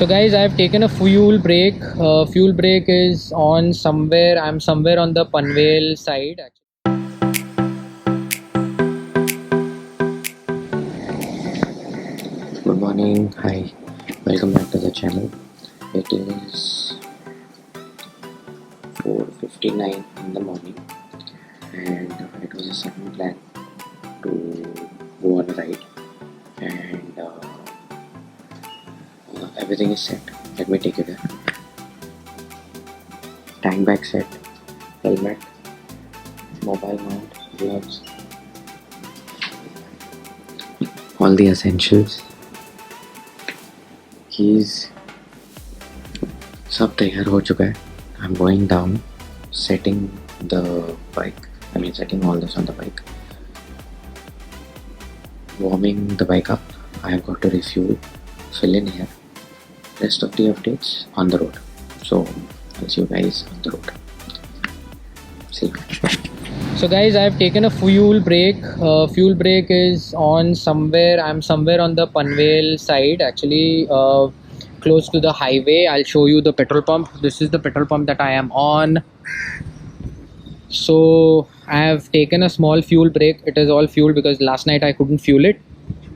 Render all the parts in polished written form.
So guys, I've taken a fuel break. Fuel break is on somewhere. I'm somewhere on the Panvel side. Good morning, hi, welcome back to the channel. It is 4:59 in the morning, and it was a sudden plan to go on a ride, and everything is set. Let me take you there. Tank bag set, helmet, mobile mount, gloves, all the essentials, keys. सब तैयार हो चुका है. I'm going down, setting the bike. Setting all this on the bike. Warming the bike up. I have got to refuel, fill in here. Rest of the updates on the road. So I'll see you guys on the road. See you. So guys, I've taken a fuel break. Fuel break is on somewhere. I'm somewhere on the Panvel side, actually, close to the highway. I'll show you the petrol pump. This is the petrol pump that I am on. So I have taken a small fuel break. It is all fuel because last night I couldn't fuel it.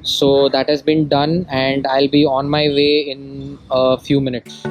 So that has been done, and I'll be on my way in a few minutes.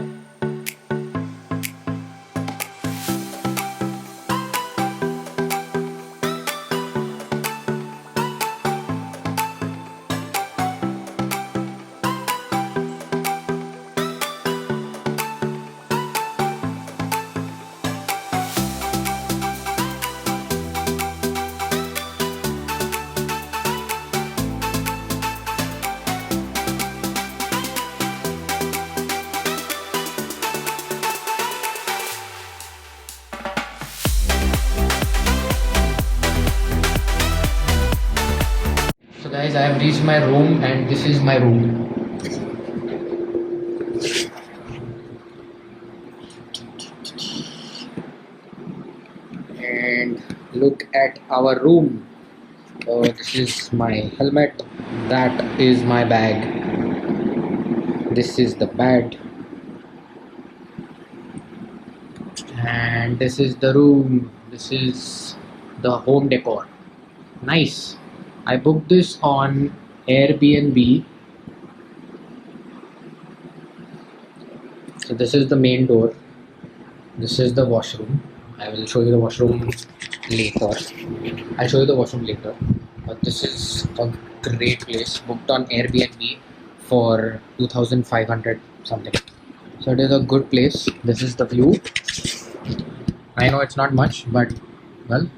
So guys, I have reached my room, and this is my room. And look at our room. This is my helmet. That is my bag. This is the bed. And this is the room. This is the home decor. Nice. I booked this on Airbnb. So this is the main door. This is the washroom. I will show you the washroom later. I'll show you the washroom later. But this is a great place. Booked on Airbnb for 2,500 something. So it is a good place. This is the view. I know it's not much, but well,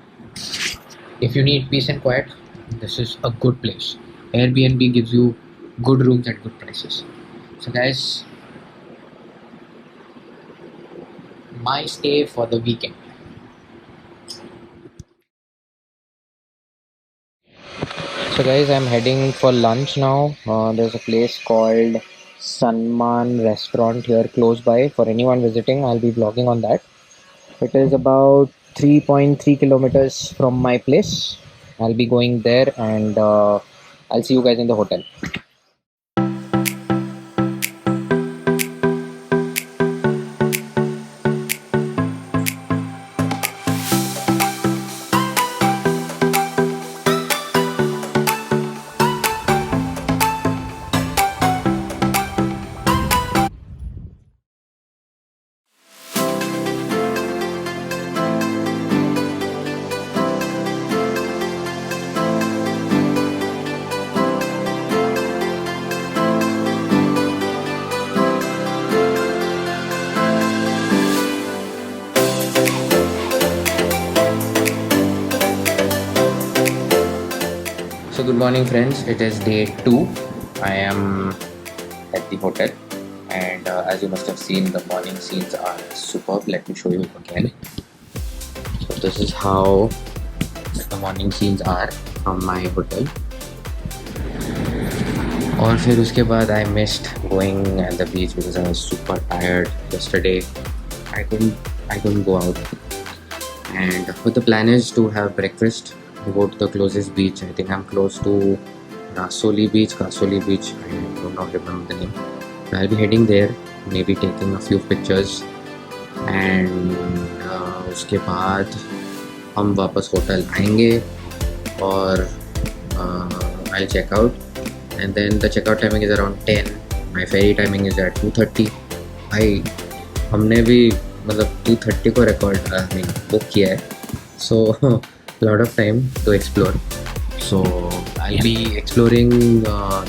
if you need peace and quiet, this is a good place. Airbnb gives you good rooms at good prices. So guys, my stay for the weekend. So guys, I'm heading for lunch now. There's a place called Sanman restaurant here close by. For anyone visiting, I'll be vlogging on that. It is about 3.3 kilometers from my place. I'll be going there, and I'll see you guys in the hotel. So good morning friends, it is day 2. I am at the hotel, and as you must have seen, the morning scenes are superb. Let me show you again. So this is how the morning scenes are from my hotel. और फिर उसके बाद I missed going at the beach because I was super tired yesterday. I couldn't go out. And but the plan is to have breakfast, go to the closest beach. I think I'm close to Kasoli Beach. I don't know, remember the name. I'll be heading there maybe taking a few pictures, and उसके बाद हम वापस hotel आएंगे और I'll check out, and then the checkout timing is around 10. My ferry timing is at 2:30. भाई हमने भी मतलब 2:30 को रिकॉर्ड बुक किया है, so lot of time to explore. So I'll be exploring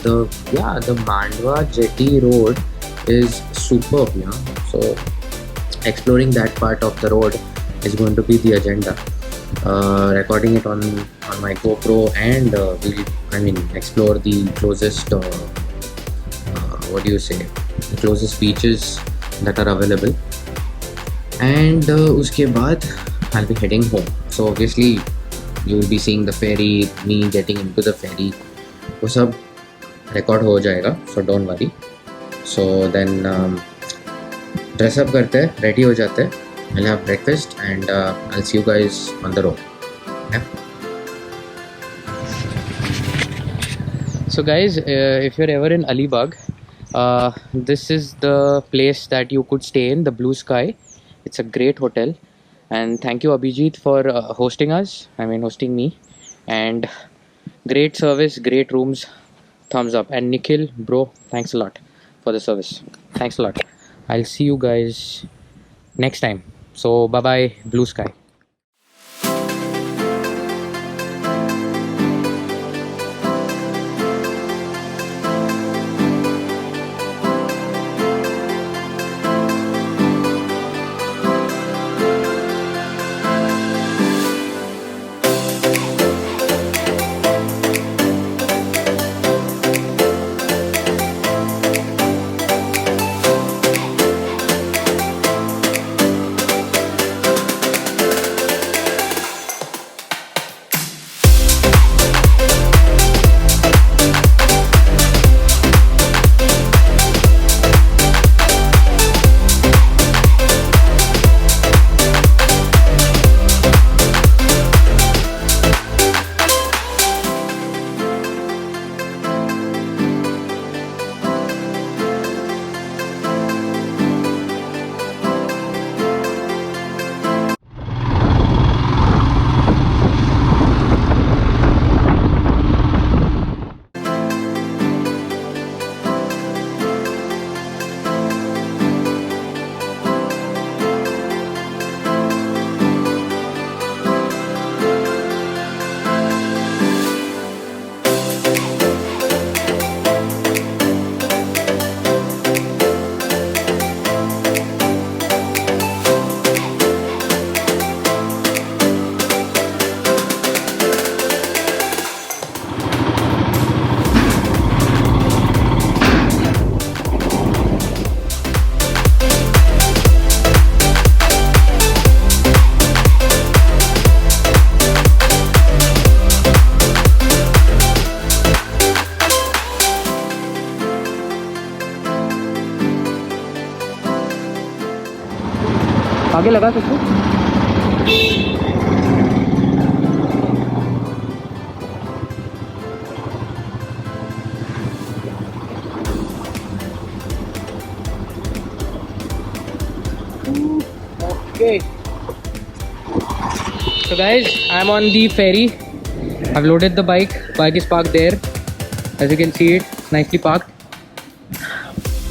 the Mandwa Jetty road is superb, you know. So exploring that part of the road is going to be the agenda. Recording it on my GoPro, and we'll explore the closest the closest beaches that are available, and उसके बाद I'll be heading home. So obviously you will be seeing the ferry, me getting into the ferry, वो सब record हो जाएगा, so don't worry. So then dress up करते हैं, ready हो जाते हैं, I'll have breakfast, and I'll see you guys on the road. Yeah. So guys, if you're ever in Alibag, this is the place that you could stay in, the Blue Sky. It's a great hotel, and thank you Abhijit for hosting me, and great service, great rooms, thumbs up. And Nikhil bro, thanks a lot for the service. Thanks a lot. I'll see you guys next time. So bye bye, Blue Sky. आगे लगा सकते हो? Okay. So guys, I'm on the ferry. I've loaded the bike. Bike is parked there. As you can see it, nicely parked.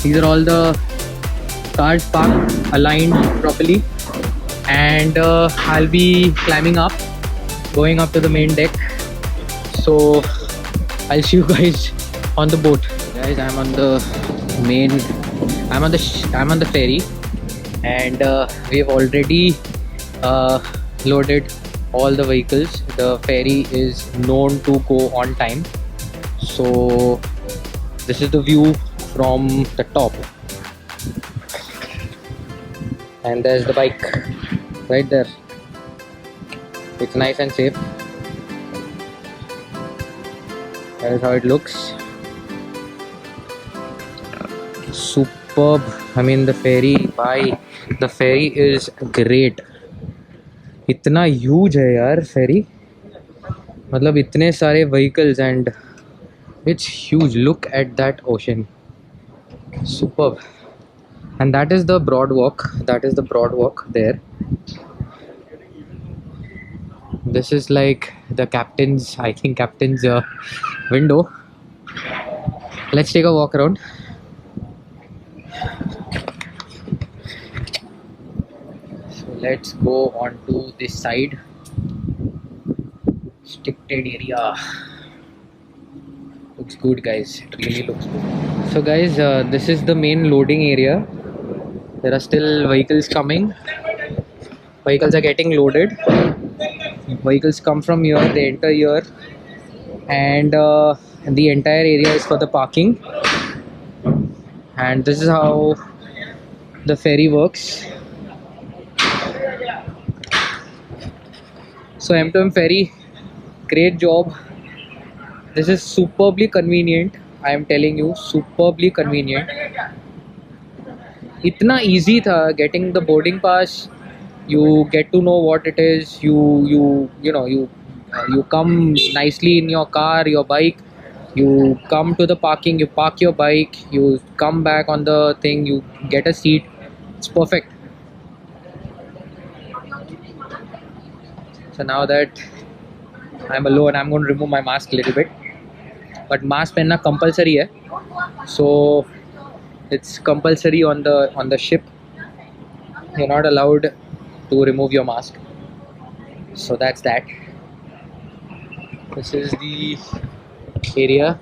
These are all the cars parked, aligned properly. And I'll be climbing up, going up to the main deck. So I'll see you guys on the boat. Guys, I'm on the ferry, and we've already loaded all the vehicles. The ferry is known to go on time. So this is the view from the top, and there's the bike right there. It's nice and safe. That is how it looks. Superb. I mean, the ferry is great. इतना huge है यार ferry. मतलब इतने सारे vehicles, and it's huge. Look at that ocean. Superb. And that is the broad walk. That is the broad walk there. This is like the captain's, I think, captain's window. Let's take a walk around. So let's go on to this side. Restricted area. Looks good, guys. It really looks good. So guys, this is the main loading area. There are still vehicles coming. Vehicles are getting loaded. Vehicles come from here, they enter here, and the entire area is for the parking. And this is how the ferry works. So M2M ferry, great job. This is superbly convenient. I am telling you, superbly convenient. Itna easy tha getting the boarding pass. You get to know what it is. You come nicely in your car, your bike. You come to the parking. You park your bike. You come back on the thing. You get a seat. It's perfect. So now that I'm alone, I'm going to remove my mask a little bit. But mask पहनना compulsory है. So it's compulsory on the ship. You're not allowed to remove your mask. So that's that. This is the area.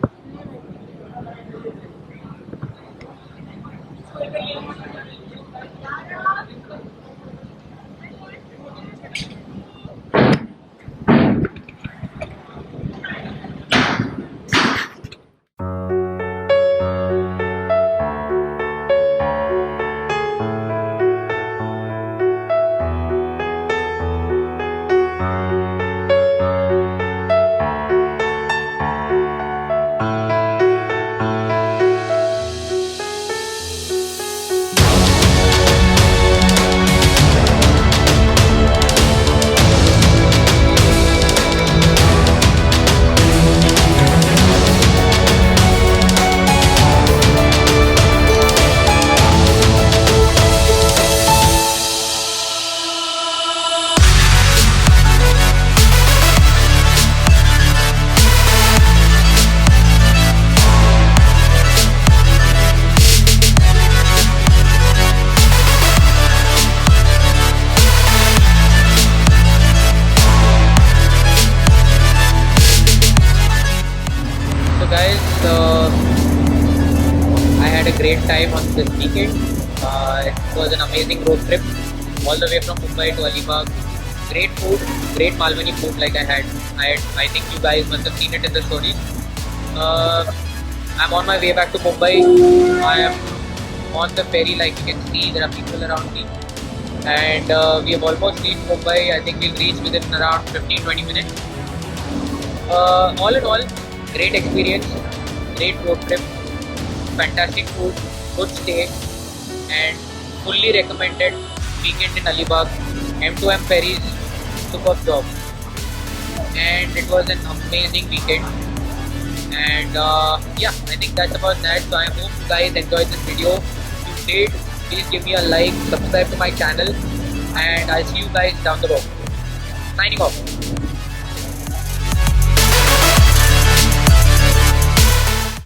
I had a great time on this weekend. It was an amazing road trip all the way from Mumbai to Alibag. Great food, great Malwani food like I had. I think you guys must have seen it in the story. I'm on my way back to Mumbai. I am on the ferry, like you can see, there are people around me. And we have almost reached Mumbai. I think we'll reach within around 15-20 minutes. All in all, great experience, great road trip, fantastic food, good stay, and fully recommended weekend in Alibag. M2M ferries, superb job, and it was an amazing weekend. And yeah, I think that's about that. So I hope you guys enjoyed this video. If you did, please give me a like, subscribe to my channel, and I'll see you guys down the road. Signing off.